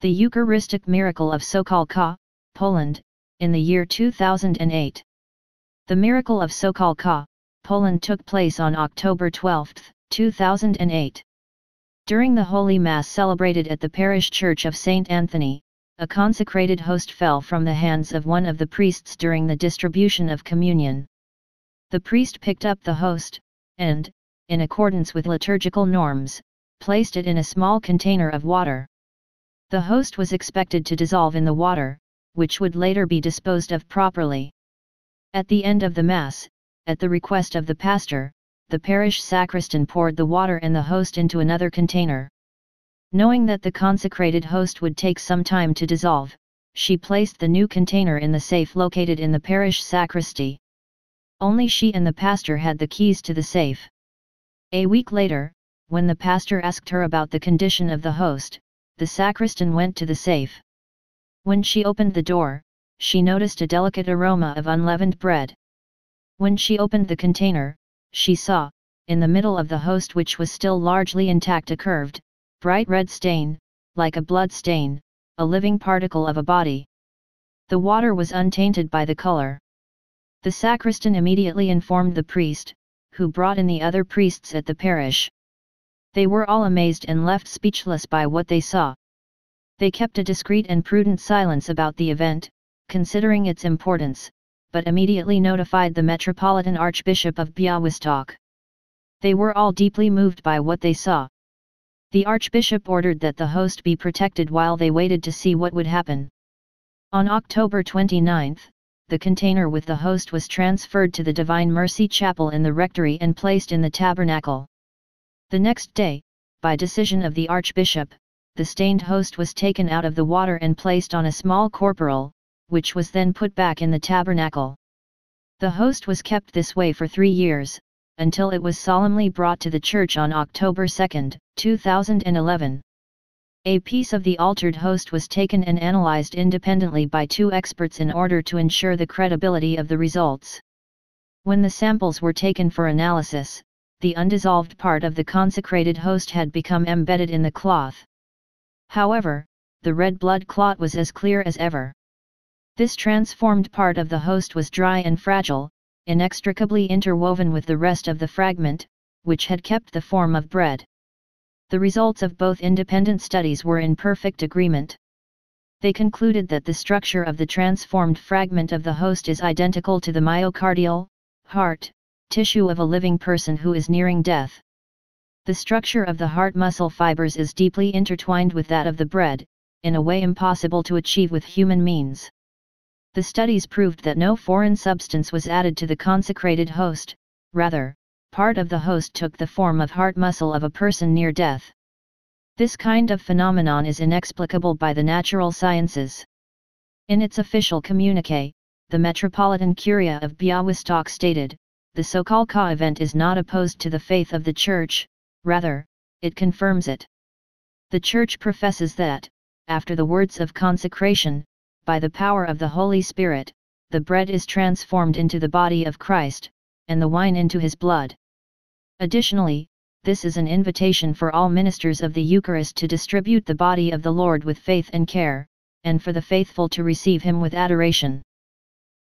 The Eucharistic miracle of Sokolka, Poland, in the year 2008. The miracle of Sokolka, Poland took place on October 12, 2008. During the Holy Mass celebrated at the parish church of St. Anthony, a consecrated host fell from the hands of one of the priests during the distribution of communion. The priest picked up the host, and, in accordance with liturgical norms, placed it in a small container of water. The host was expected to dissolve in the water, which would later be disposed of properly. At the end of the Mass, at the request of the pastor, the parish sacristan poured the water and the host into another container. Knowing that the consecrated host would take some time to dissolve, she placed the new container in the safe located in the parish sacristy. Only she and the pastor had the keys to the safe. A week later, when the pastor asked her about the condition of the host, the sacristan went to the safe. When she opened the door, she noticed a delicate aroma of unleavened bread. When she opened the container, she saw, in the middle of the host which was still largely intact, a curved, bright red stain, like a blood stain, a living particle of a body. The water was untainted by the color. The sacristan immediately informed the priest, who brought in the other priests at the parish. They were all amazed and left speechless by what they saw. They kept a discreet and prudent silence about the event, considering its importance, but immediately notified the Metropolitan Archbishop of Białystok. They were all deeply moved by what they saw. The Archbishop ordered that the host be protected while they waited to see what would happen. On October 29, the container with the host was transferred to the Divine Mercy Chapel in the rectory and placed in the tabernacle. The next day, by decision of the Archbishop, the stained host was taken out of the water and placed on a small corporal, which was then put back in the tabernacle. The host was kept this way for 3 years, until it was solemnly brought to the church on October 2, 2011. A piece of the altered host was taken and analyzed independently by 2 experts in order to ensure the credibility of the results. When the samples were taken for analysis, the undissolved part of the consecrated host had become embedded in the cloth. However, the red blood clot was as clear as ever. This transformed part of the host was dry and fragile, inextricably interwoven with the rest of the fragment, which had kept the form of bread. The results of both independent studies were in perfect agreement. They concluded that the structure of the transformed fragment of the host is identical to the myocardial, heart, tissue of a living person who is nearing death. The structure of the heart muscle fibers is deeply intertwined with that of the bread, in a way impossible to achieve with human means. The studies proved that no foreign substance was added to the consecrated host, rather, part of the host took the form of heart muscle of a person near death. This kind of phenomenon is inexplicable by the natural sciences. In its official communiqué, the Metropolitan Curia of Białystok stated, "The Sokolka event is not opposed to the faith of the Church, rather, it confirms it." The Church professes that, after the words of consecration, by the power of the Holy Spirit, the bread is transformed into the body of Christ, and the wine into his blood. Additionally, this is an invitation for all ministers of the Eucharist to distribute the body of the Lord with faith and care, and for the faithful to receive him with adoration.